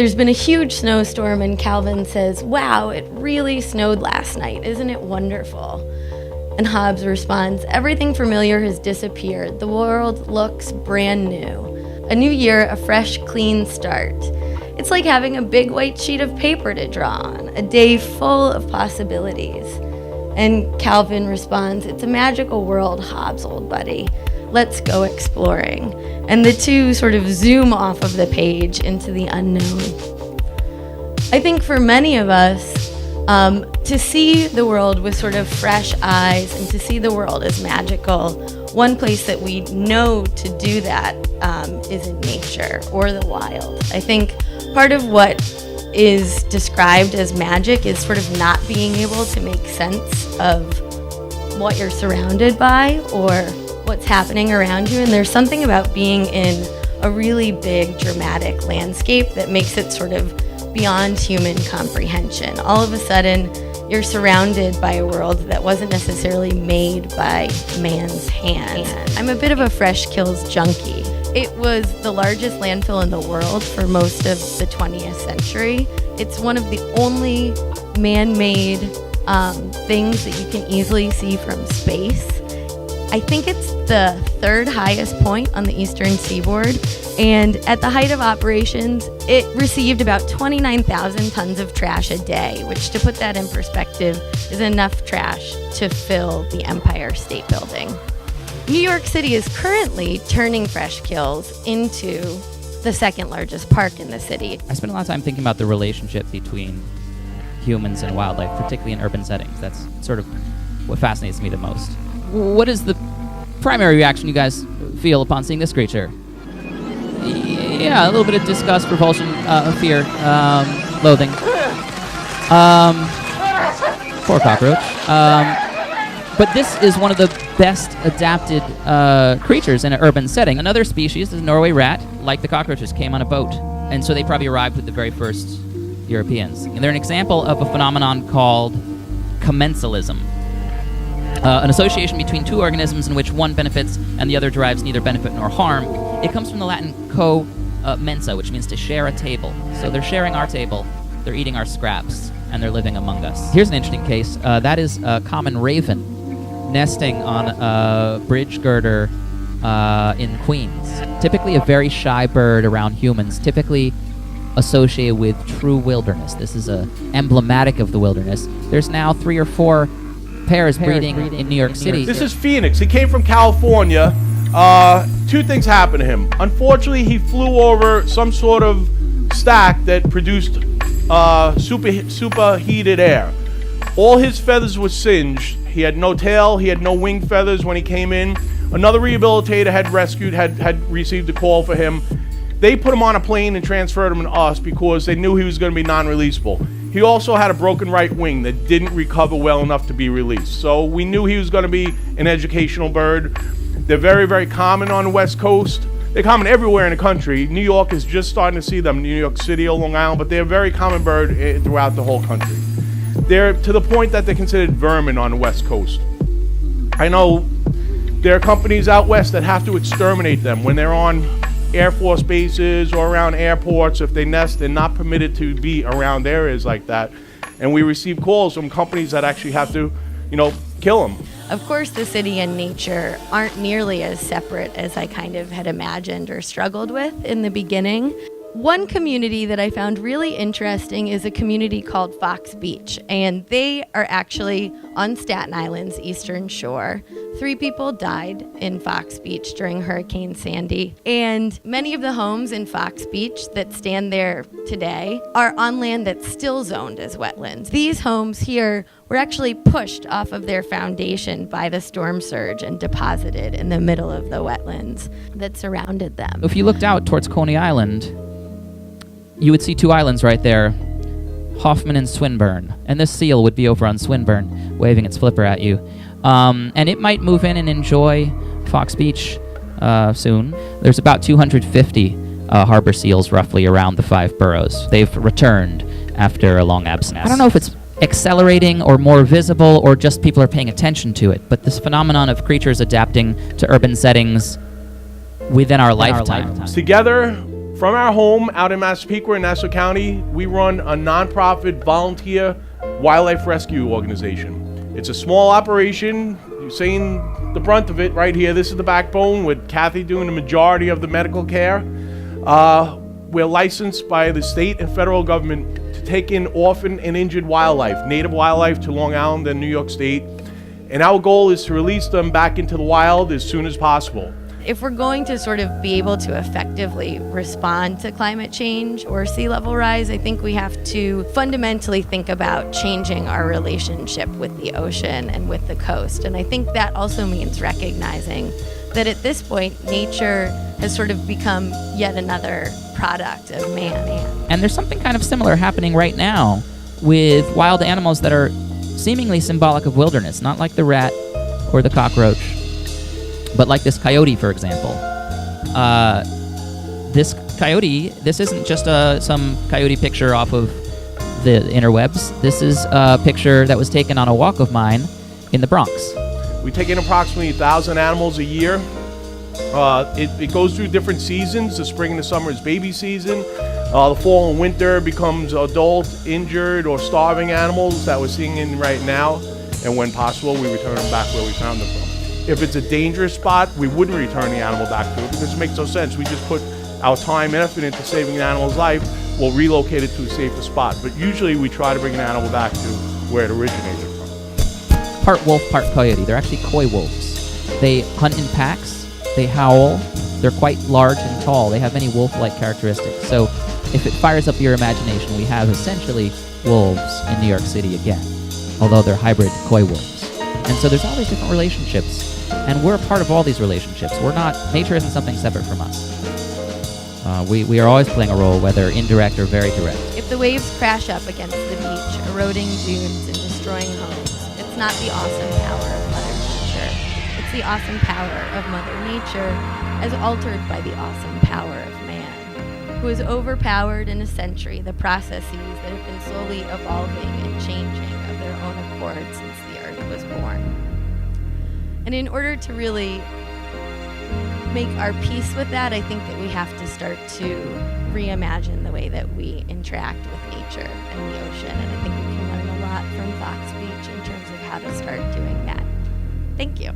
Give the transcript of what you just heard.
There's been a huge snowstorm, and Calvin says, "Wow, it really snowed last night. Isn't it wonderful?" And Hobbes responds, "Everything familiar has disappeared. The world looks brand new. A new year, a fresh, clean start. It's like having a big white sheet of paper to draw on, a day full of possibilities." And Calvin responds, "It's a magical world, Hobbes, old buddy. Let's go exploring." And the two sort of zoom off of the page into the unknown. I think for many of us, to see the world with sort of fresh eyes and to see the world as magical, one place that we know to do that is in nature or the wild. I think part of what is described as magic is sort of not being able to make sense of what you're surrounded by or what's happening around you. And there's something about being in a really big, dramatic landscape that makes it sort of beyond human comprehension. All of a sudden, you're surrounded by a world that wasn't necessarily made by man's hand. I'm a bit of a fresh kills junkie. It was the largest landfill in the world for most of the 20th century. It's one of the only man-made things that you can easily see from space. I think it's the third highest point on the eastern seaboard, and at the height of operations, it received about 29,000 tons of trash a day, which, to put that in perspective, is enough trash to fill the Empire State Building. New York City is currently turning Fresh Kills into the second largest park in the city. I spend a lot of time thinking about the relationship between humans and wildlife, particularly in urban settings. That's sort of what fascinates me the most. What is the primary reaction you guys feel upon seeing this creature? Yeah, a little bit of disgust, repulsion, fear, loathing. Poor cockroach. But this is one of the best adapted creatures in an urban setting. Another species, the Norway rat, like the cockroaches, came on a boat. And so they probably arrived with the very first Europeans. And they're an example of a phenomenon called commensalism. An association between two organisms in which one benefits and the other derives neither benefit nor harm. It comes from the Latin mensa, which means to share a table. So they're sharing our table, they're eating our scraps, and they're living among us. Here's an interesting case. That is a common raven nesting on a bridge girder in Queens. Typically a very shy bird around humans, typically associated with true wilderness. This is emblematic of the wilderness. There's now 3 or 4 pairs breeding in New York City. This is Phoenix. He came from California. 2 things happened to him. Unfortunately, he flew over some sort of stack that produced superheated air. All his feathers were singed. He had no tail. He had no wing feathers when he came in. Another rehabilitator had received a call for him. They put him on a plane and transferred him to us because they knew he was going to be non-releasable. He also had a broken right wing that didn't recover well enough to be released. So we knew he was going to be an educational bird. They're very, very common on the West Coast. They're common everywhere in the country. New York is just starting to see them, New York City or Long Island, but they're a very common bird throughout the whole country. They're to the point that they're considered vermin on the West Coast. I know there are companies out west that have to exterminate them when they're on Air Force bases or around airports. If they nest, they're not permitted to be around areas like that. And we receive calls from companies that actually have to, kill them. Of course, the city and nature aren't nearly as separate as I kind of had imagined or struggled with in the beginning. One community that I found really interesting is a community called Fox Beach, and they are actually on Staten Island's eastern shore. 3 people died in Fox Beach during Hurricane Sandy, and many of the homes in Fox Beach that stand there today are on land that's still zoned as wetlands. These homes here were actually pushed off of their foundation by the storm surge and deposited in the middle of the wetlands that surrounded them. If you looked out towards Coney Island, you would see 2 islands right there, Hoffman and Swinburne. And this seal would be over on Swinburne, waving its flipper at you. And it might move in and enjoy Fox Beach soon. There's about 250 harbor seals roughly around the 5 boroughs. They've returned after a long absence. I don't know if it's accelerating or more visible or just people are paying attention to it, but this phenomenon of creatures adapting to urban settings within our lifetime. Together, From our home out in Massapequa in Nassau County, we run a nonprofit volunteer wildlife rescue organization. It's a small operation. You're seeing the brunt of it right here. This is the backbone with Kathy doing the majority of the medical care. We're licensed by the state and federal government to take in orphan and injured wildlife, native wildlife to Long Island and New York State. And our goal is to release them back into the wild as soon as possible. If we're going to sort of be able to effectively respond to climate change or sea level rise, I think we have to fundamentally think about changing our relationship with the ocean and with the coast. And I think that also means recognizing that at this point, nature has sort of become yet another product of man. And there's something kind of similar happening right now with wild animals that are seemingly symbolic of wilderness, not like the rat or the cockroach, but like this coyote, for example. This coyote, this isn't just some coyote picture off of the interwebs. This is a picture that was taken on a walk of mine in the Bronx. We take in approximately 1,000 animals a year. It goes through different seasons. The spring and the summer is baby season. The fall and winter becomes adult, injured, or starving animals that we're seeing in right now. And when possible, we return them back where we found them from. If it's a dangerous spot, we wouldn't return the animal back to it because it makes no sense. We just put our time and effort into saving an animal's life. We'll relocate it to a safer spot. But usually we try to bring an animal back to where it originated from. Part wolf, part coyote. They're actually coy wolves. They hunt in packs. They howl. They're quite large and tall. They have many wolf-like characteristics. So if it fires up your imagination, we have essentially wolves in New York City again, although they're hybrid coy wolves. And so there's all these different relationships, and we're a part of all these relationships. Nature isn't something separate from us. We are always playing a role, whether indirect or very direct. If the waves crash up against the beach, eroding dunes and destroying homes, it's not the awesome power of Mother Nature. It's the awesome power of Mother Nature as altered by the awesome power of man, who has overpowered in a century the processes that have been slowly evolving and changing of their own accord since the earth was born. And in order to really make our peace with that, I think that we have to start to reimagine the way that we interact with nature and the ocean. And I think we can learn a lot from Fox Beach in terms of how to start doing that. Thank you.